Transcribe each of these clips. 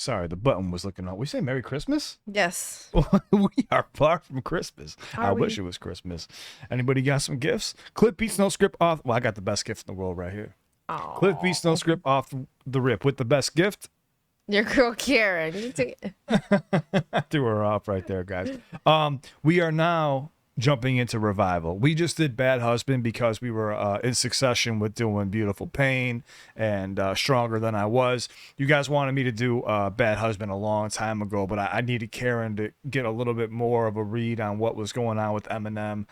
Sorry, the button was looking on. We say Merry Christmas? Yes. We are far from Christmas. I we? wish it was Christmas. Anybody got some gifts? CliffBeats no script off. Well, I got the best gift in the world right here. Oh. CliffBeats no script off the rip with the best gift. Your girl Karen. You took it. Threw her off right there, guys. We are now jumping into revival. We just did Bad Husband because we were in succession with doing Beautiful Pain and Stronger Than I Was. You guys wanted me to do Bad Husband a long time ago, but I needed Karen to get a little bit more of a read on what was going on with Eminem,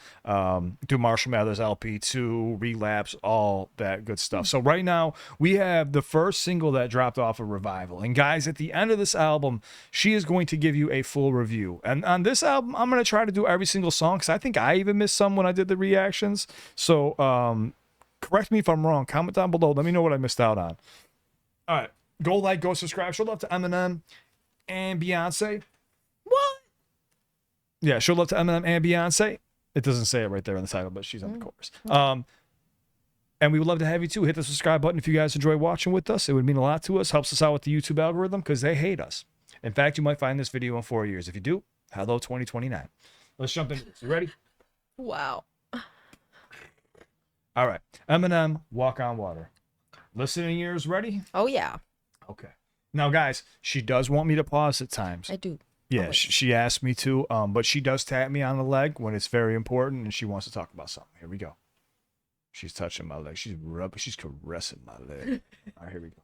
do Marshall Mathers LP2, Relapse, all that good stuff. So right now we have the first single that dropped off of Revival. And guys, at the end of this album, she is going to give you a full review. And on this album, I'm going to try to do every single song because I think I even missed some when I did the reactions. So correct me if I'm wrong. Comment down below. Let me know what I missed out on. All right. Go like, go subscribe. Show love to Eminem and Beyonce. What? Yeah, show love to Eminem and Beyonce. It doesn't say it right there in the title, but she's on the chorus. And we would love to have you too. Hit the subscribe button if you guys enjoy watching with us. It would mean a lot to us. Helps us out with the YouTube algorithm because they hate us. In fact, you might find this video in 4 years. If you do, hello 2029. Let's jump into this. You ready? Wow. All right. Eminem, Walk on Water. Listening ears ready? Oh, yeah. Okay. Now, guys, she does want me to pause at times. I do. Yeah, Always. she asked me to, but she does tap me on the leg when it's very important and she wants to talk about something. Here we go. She's touching my leg. She's caressing my leg. All right, here we go.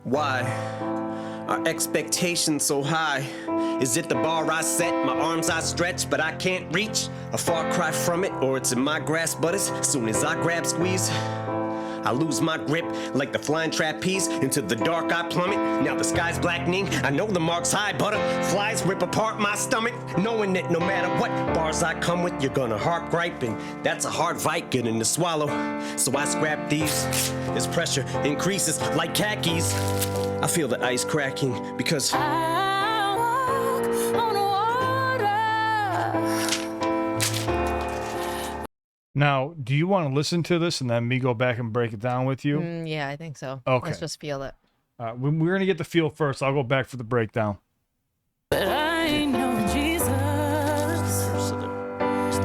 Why are expectations so high? Is it the bar I set, my arms I stretch, but I can't reach? A far cry from it, or it's in my grasp, but as soon as I grab, squeeze, I lose my grip like the flying trapeze. Into the dark I plummet, now the sky's blackening. I know the mark's high, butterflies rip apart my stomach, knowing that no matter what bars I come with, you're gonna harp griping. That's a hard fight getting to swallow, so I scrap these as pressure increases like khakis. I feel the ice cracking because I walk on water. Now, do you want to listen to this and then me go back and break it down with you? Yeah, I think so. Okay. Let's just feel it. We're going to get the feel first. I'll go back for the breakdown. But I know Jesus.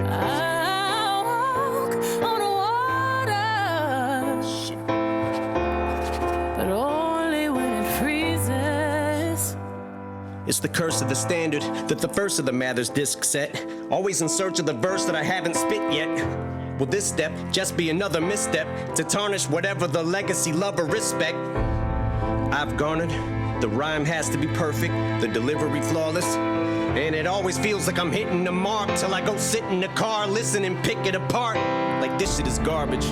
I walk on water. But only when it freezes. it's the curse of the standard that the first of the Mathers disc set. Always in search of the verse that I haven't spit yet. Will this step just be another misstep to tarnish whatever the legacy, love, or respect I've garnered? The rhyme has to be perfect, the delivery flawless, and it always feels like I'm hitting the mark till I go sit in the car, listen and pick it apart like this shit is garbage.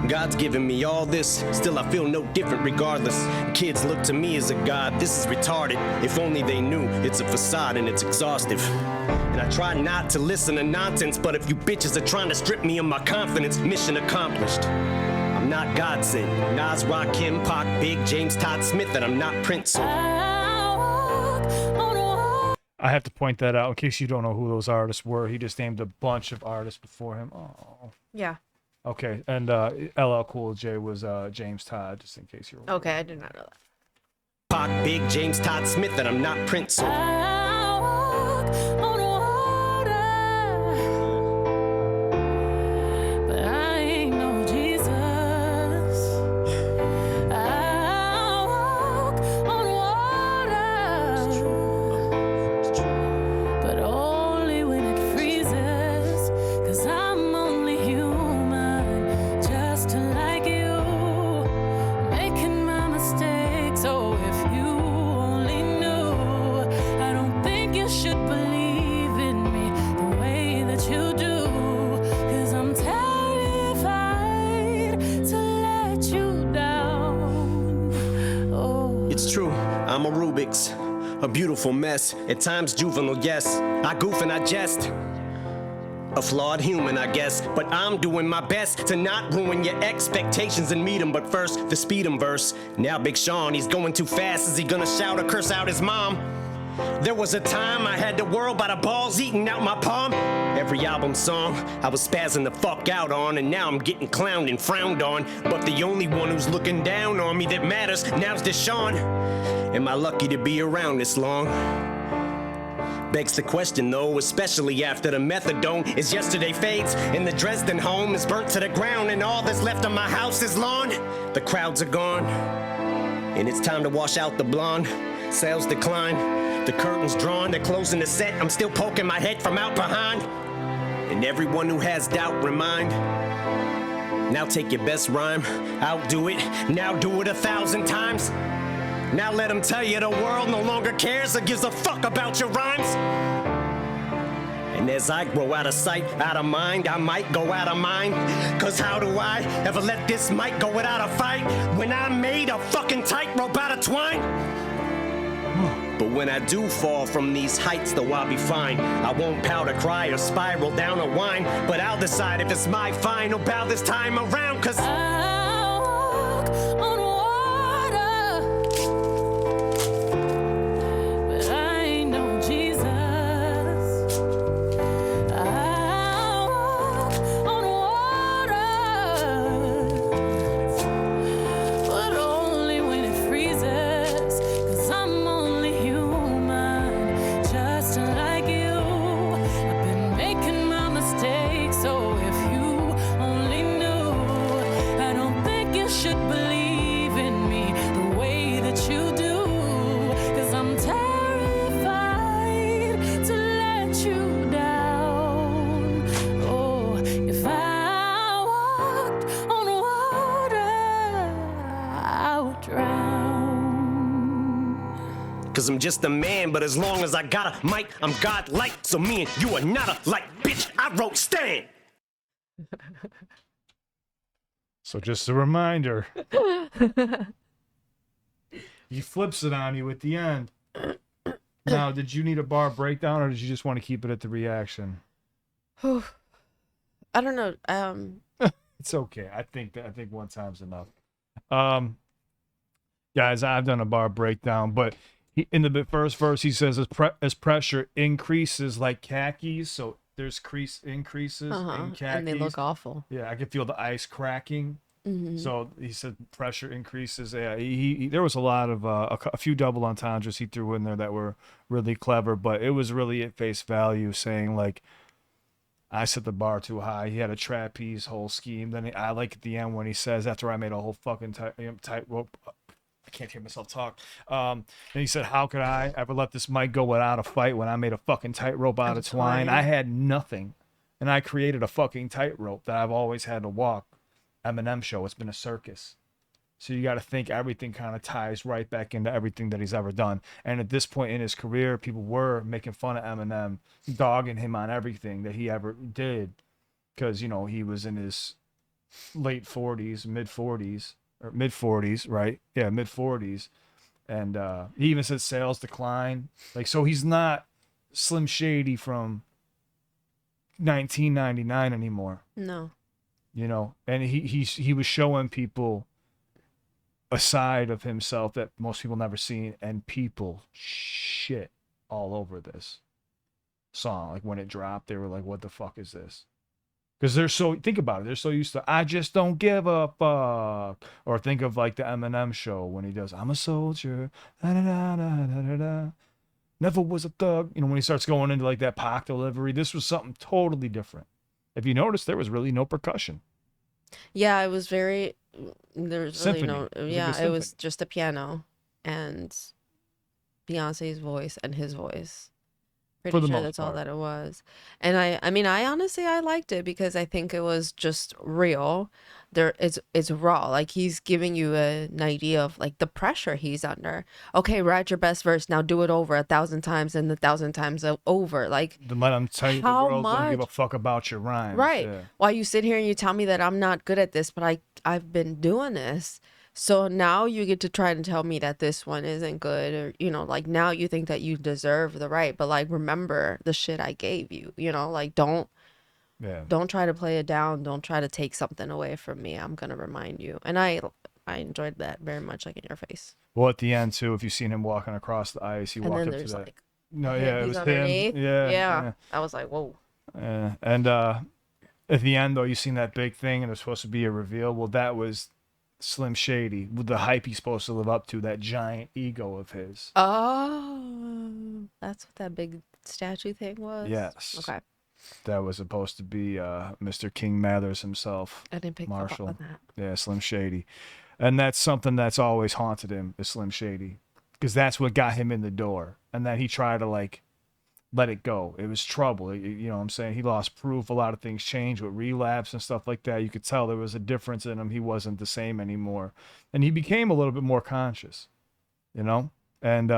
God's given me all this, still I feel no different regardless. Kids look to me as a god, this is retarded. If only they knew it's a facade and it's exhaustive. And I try not to listen to nonsense, but if you bitches are trying to strip me of my confidence, mission accomplished. I'm not God sent, Nas, Rakim, Pac, Big, James, Todd Smith, and I'm not Prince. I have to point that out in case you don't know who those artists were. He just named a bunch of artists before him. Oh. Yeah. Okay, and LL Cool J was James Todd, just in case you're wondering. Okay, I did not know that. Pac, Big, James, Todd Smith, and I'm not Prince. Should believe I'm a Rubik's, a beautiful mess. At times juvenile, yes. I goof and I jest. A flawed human, I guess, but I'm doing my best to not ruin your expectations and meet him. But first, the speed 'em verse. Now Big Sean, he's going too fast. Is he gonna shout or curse out his mom? There was a time I had the world by the balls eating out my palm. Every album song I was spazzing the fuck out on, and now I'm getting clowned and frowned on. But the only one who's looking down on me that matters now's Deshaun. Am I lucky to be around this long? Begs the question though, especially after the methadone is yesterday fades and the Dresden home is burnt to the ground and all that's left of my house is lawn. The crowds are gone and it's time to wash out the blonde. Sales decline, the curtains drawn, they're closing the set. I'm still poking my head from out behind. And everyone who has doubt, remind. Now take your best rhyme, outdo it, now do it 1,000 times. Now let them tell you the world no longer cares or gives a fuck about your rhymes. And as I grow out of sight, out of mind, I might go out of mind. Cause how do I ever let this mic go without a fight when I made a fucking tightrope out of twine? But when I do fall from these heights, though I'll be fine. I won't pout or cry or spiral down or whine, but I'll decide if it's my final bow this time around. Cause I walk on water, but I ain't no Jesus. I walk on water, but only when it freezes. 'Cause I'm only human, just like you. I've been making my mistakes, so if you only knew, I don't think you should believe in me the way that you do. 'Cause I'm terrified to let you down. Oh, if I walked on water, I would drown. Cause I'm just a man, but as long as I got a mic, I'm God-like. So me and you are not alike, bitch. I wrote Stan. So just a reminder. He flips it on you at the end. Now, did you need a bar breakdown or did you just want to keep it at the reaction? I don't know. It's okay. I think one time's enough. Guys, I've done a bar breakdown, but in the first verse he says as pressure increases like khakis, so there's increases in khakis, and they look awful. Yeah, I could feel the ice cracking. Mm-hmm. So he said pressure increases. Yeah, he there was a lot of a few double entendres he threw in there that were really clever, but it was really at face value saying like, I set the bar too high. He had a trapeze whole scheme. Then I like at the end when he says, after I made a whole fucking tight rope. I can't hear myself talk. And he said, how could I ever let this mic go without a fight when I made a fucking tightrope out of twine? I had nothing. And I created a fucking tightrope that I've always had to walk. Eminem show, it's been a circus. So you got to think everything kind of ties right back into everything that he's ever done. And at this point in his career, people were making fun of Eminem, dogging him on everything that he ever did. Because, you know, he was in his late 40s, mid 40s, right? Yeah, mid 40s. And he even said sales decline. Like, so he's not Slim Shady from 1999 anymore. No. You know, and he was showing people a side of himself that most people never seen, and people shit all over this song. Like when it dropped, they were like, what the fuck is this? Because they're so, think about it, they're so used to I just don't give a fuck. Or think of like the Eminem show when he does I'm a soldier, da da da da da da, never was a thug. You know, when he starts going into like that Pac delivery, this was something totally different. If you notice, there was really no percussion. Yeah, it was very. There's really Symphony. no. It was a Yeah, good it was symphony. just a piano and Beyonce's voice and his voice. For Pretty the sure most that's all part. that it was. And I mean, I honestly I liked it because I think it was just real. It's raw. Like he's giving you an idea of like the pressure he's under. Okay, write your best verse. Now do it over 1,000 times and 1,000 times over. Like Then let them tell you the How world don't give a much? fuck about your rhymes. right. Yeah. While you sit here and you tell me that I'm not good at this, but I've been doing this So now you get to try to tell me that this one isn't good, or like now you think that you deserve the right, but like remember the shit I gave you, like Yeah. don't try to play it down, don't try to take something away from me. I'm gonna remind you. And I enjoyed that very much, like in your face. Well, at the end too, if you've seen him walking across the ice, he And walked then up to there's that. like No, yeah, it he's was underneath. him. Yeah, Yeah. I was like, whoa. yeah. And at the end though, you seen that big thing, and there's supposed to be a reveal. Well, that was Slim Shady with the hype he's supposed to live up to, that giant ego of his. Oh, that's what that big statue thing was. Yes. Okay. That was supposed to be Mr. King Mathers himself. I didn't pick Marshall. up on that. Yeah, Slim Shady. And that's something that's always haunted him, is Slim Shady. Because that's what got him in the door. And then he tried to, like, let it go. It was trouble. You know what I'm saying? He lost proof. A lot of things changed with relapse and stuff like that. You could tell there was a difference in him. He wasn't the same anymore. And he became a little bit more conscious, you know? And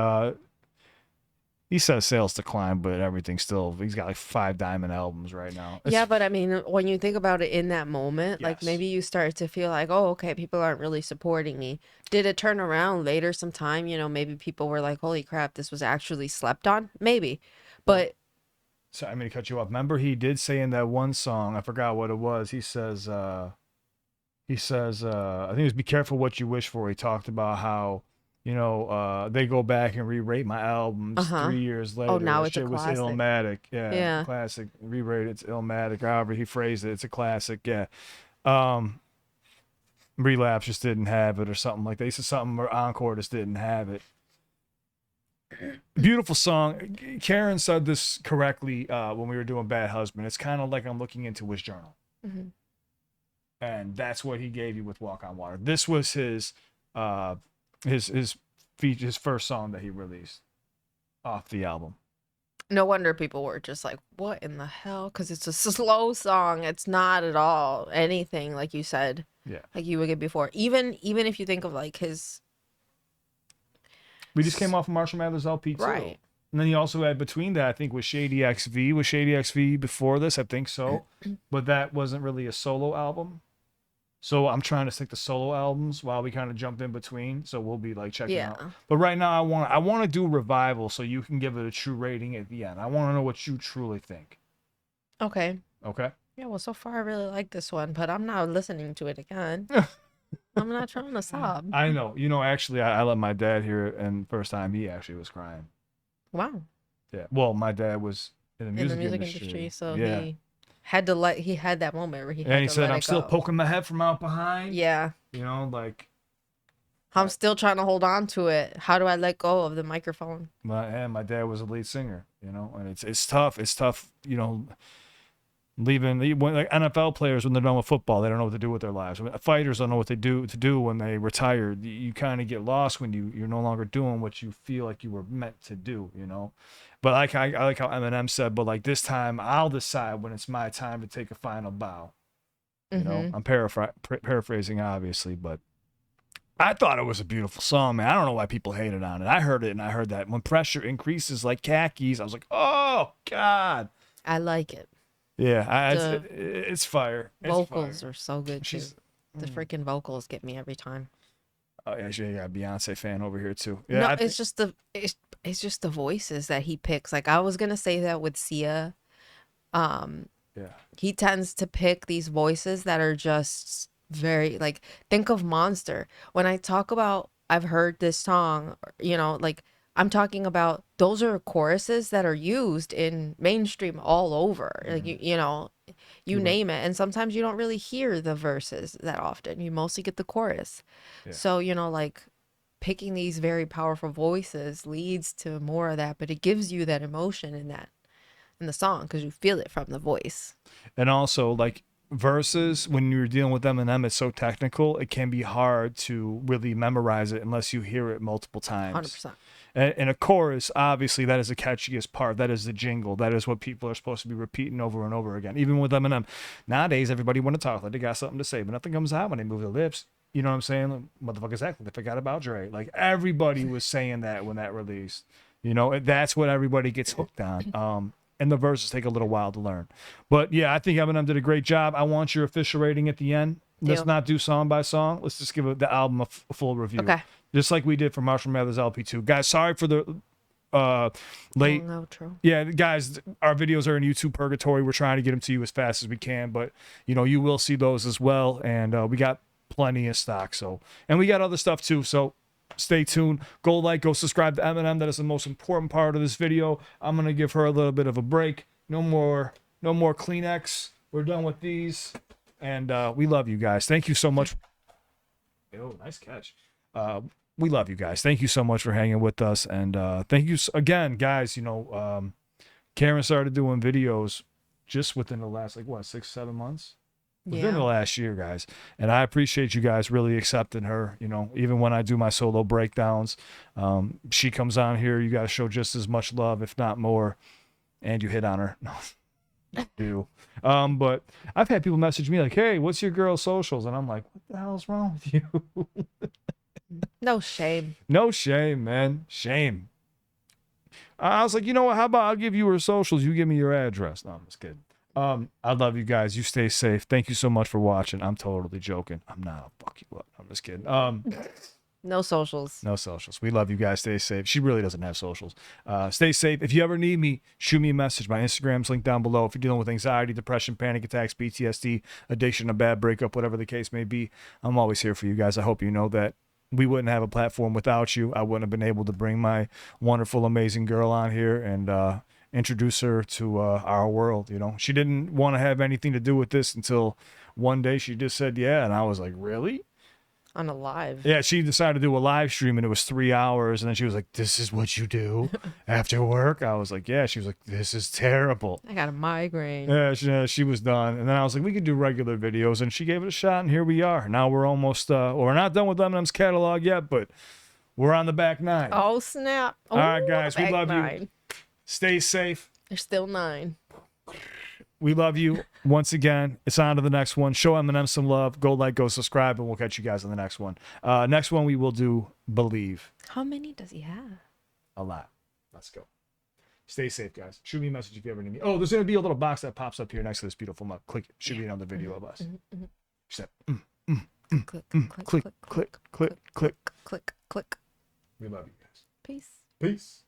he says sales declined, but everything still, he's got like 5 diamond albums right now. Yeah, but I mean, when you think about it in that moment, like Yes. maybe you start to feel like, oh, okay, people aren't really supporting me. Did it turn around later sometime? Maybe people were like, holy crap, this was actually slept on? Maybe. But So I'm going to cut you off. Remember, he did say in that one song, I forgot what it was. He says, I think it was "Be Careful What You Wish For." He talked about how, they go back and re-rate my albums 3 years later. now That it's a shit was classic. Illmatic. Yeah, Yeah. classic. Re-rated, it's Illmatic. However he phrased it, it's a classic. Yeah. Relapse just didn't have it, or something like that. He said something, or Encore just didn't have it. Beautiful song. Karen said this correctly when we were doing Bad Husband. It's kind of like I'm looking into his journal. Mhm. And that's what he gave you with Walk on Water. This was his first song that he released off the album. no wonder people were just like, what in the hell? Because it's a slow song. It's not at all anything like you said. Yeah. Like you would get before. Even if you think of like his We just came off of Marshall Mathers LP too. Right. And then he also had between that, I think, was Shady XV. Was Shady XV before this? I think so. But that wasn't really a solo album. So I'm trying to stick to solo albums while we kind of jump in between. So we'll be like checking out. But right now I want to do Revival so you can give it a true rating at the end. I want to know what you truly think. Okay. Okay? Yeah, well, so far I really like this one, but I'm not listening to it again. I'm not trying to sob. I know. Actually, I let my dad hear it, and first time he actually was crying. Wow. Yeah. Well, my dad was in the music, industry, so yeah. he had that moment where he had And he to said, let I'm it still go. poking my head from out behind. Yeah. Like, I'm still trying to hold on to it. How do I let go of the microphone? my dad was a lead singer, and it's tough. It's tough, leaving when like NFL players, when they're done with football, they don't know what to do with their lives. Fighters don't know what they do when they retire. You kind of get lost when you're no longer doing what you feel like you were meant to do, But I like how Eminem said, but like this time I'll decide when it's my time to take a final bow. I'm paraphrasing obviously, but I thought it was a beautiful song, man. I don't know why people hated on it. I heard it, and I heard that when pressure increases like khakis, I was like, oh God. I like it. Yeah, it's fire. Vocals are so good too. She's- The freaking vocals get me every time. Oh yeah, you got a Beyonce fan over here too. No, Yeah, it's just the voices that he picks. Like I was gonna say that with Sia. yeah. He tends to pick these voices that are just very like, think of Monster. When I talk about I've heard this song, like I'm talking about those are choruses that are used in mainstream all over. Like you name it. And sometimes you don't really hear the verses that often. You mostly get the chorus. Yeah. So, like picking these very powerful voices leads to more of that, but it gives you that emotion in the song because you feel it from the voice. And also like verses, when you're dealing with Eminem, it's so technical, it can be hard to really memorize it unless you hear it multiple times. 100%. And a chorus, obviously, that is the catchiest part. That is the jingle. That is what people are supposed to be repeating over and over again. Even with Eminem. Nowadays, everybody want to talk like they got something to say, but nothing comes out when they move their lips. You know what I'm saying? Like, motherfuckers act like they forgot about Dre. Like, everybody was saying that when that released. That's what everybody gets hooked on. And the verses take a little while to learn. But, yeah, I think Eminem did a great job. I want your official rating at the end. let's Deal. not do song by song. Let's just give the album a full review. Okay. Just like we did for Marshall Mathers LP2. Guys, sorry for the late. Long outro. Yeah, guys, our videos are in YouTube purgatory. We're trying to get them to you as fast as we can, but you will see those as well. And we got plenty of stock. So, and we got other stuff too. So stay tuned. Go like, go subscribe to Eminem. That is the most important part of this video. I'm gonna give her a little bit of a break. No more Kleenex. We're done with these, and we love you guys. Thank you so much. Oh, nice catch. We love you guys. Thank you so much for hanging with us. And thank you again, guys. Karen started doing videos just within the last, 6-7 months? Within the last year, guys. And I appreciate you guys really accepting her. Even when I do my solo breakdowns, she comes on here. You guys show just as much love, if not more. And you hit on her. No. Do. But I've had people message me like, hey, what's your girl's socials? And I'm like, what the hell's wrong with you? No shame. No shame, man. Shame. I was like, you know what? How about I'll give you her socials. You give me your address. No, I'm just kidding. I love you guys. You stay safe. Thank you so much for watching. I'm totally joking. I'm not. I'll fuck you up. I'm just kidding. No socials. No socials. We love you guys. Stay safe. She really doesn't have socials. Stay safe. If you ever need me, shoot me a message. My Instagram's linked down below. If you're dealing with anxiety, depression, panic attacks, PTSD, addiction, a bad breakup, whatever the case may be, I'm always here for you guys. I hope you know that. We wouldn't have a platform without you. I wouldn't have been able to bring my wonderful, amazing girl on here and introduce her to our world. She didn't want to have anything to do with this until one day she just said, yeah. And I was like, really? On a live. Yeah, she decided to do a live stream and it was 3 hours. And then she was like, this is what you do after work? I was like, yeah. She was like, this is terrible. I got a migraine. Yeah, she was done. And then I was like, we could do regular videos. And she gave it a shot. And here we are. Now we're almost, we're not done with Eminem's catalog yet, but we're on the back 9. Oh, snap. All right, guys, we back love 9. you. Stay safe. There's still 9. We love you. Once again, it's on to the next one. Show Eminem some love. Go like, go subscribe, and we'll catch you guys on the next one. Next one, we will do Believe. How many does he have? A lot. Let's go. Stay safe, guys. Shoot me a message if you ever need me. Oh, there's going to be a little box that pops up here next to this beautiful mug. Click it. Should be another video of us. Step. Click, Click, click, click, click. click, click. We love you guys. Peace. Peace.